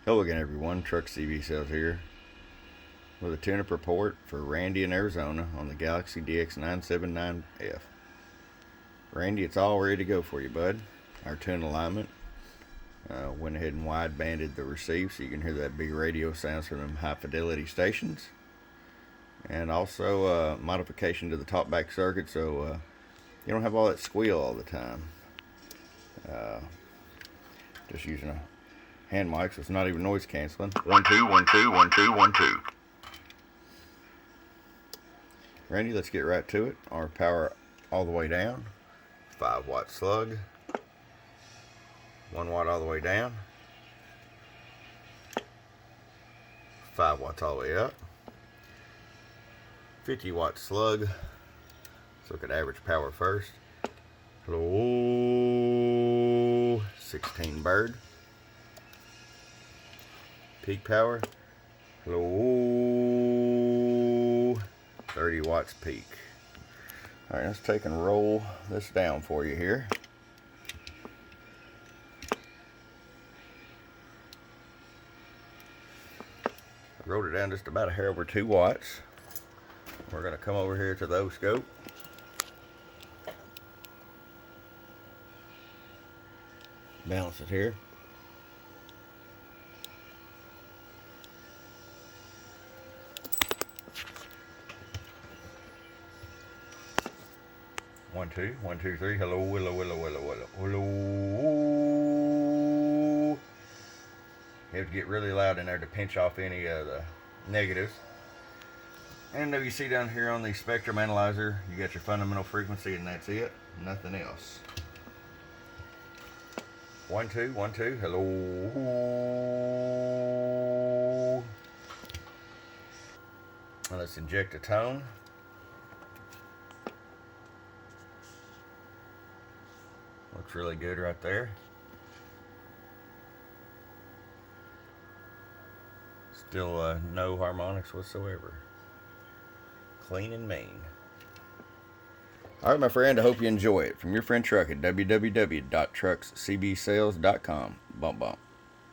Hello again, everyone. Truck CB Sales here with a tune-up report for Randy in Arizona on the Galaxy DX979F. Randy, it's all ready to go for you, bud. Our tune alignment went ahead and wide-banded the receive so you can hear that big radio sounds from them high-fidelity stations. And also modification to the talkback circuit so you don't have all that squeal all the time. Just using a hand mic, so it's not even noise canceling. 1 2 1 2 1 2 1 2. Randy, let's get right to it. Our power all the way down. 5-watt slug. 1 watt all the way down. 5 watts all the way up. 50-watt slug. Let's look at average power first. Hello. 16 bird. Peak power. Hello. 30 watts peak. Alright, let's take and roll this down for you here. I rolled it down just about a hair over 2 watts. We're going to come over here to the O-scope. Balance it here. One, two, 1 2 3. Hello, hello, hello, hello, hello, hello. You have to get really loud in there to pinch off any of the negatives. And you see down here on the spectrum analyzer, you got your fundamental frequency, and that's it. Nothing else. 1 2 1 2. Hello. Now let's inject a tone. Looks really good right there. Still no harmonics whatsoever. Clean and mean. Alright, my friend, I hope you enjoy it. From your friend Truck at www.truckscbsales.com. Bump bump.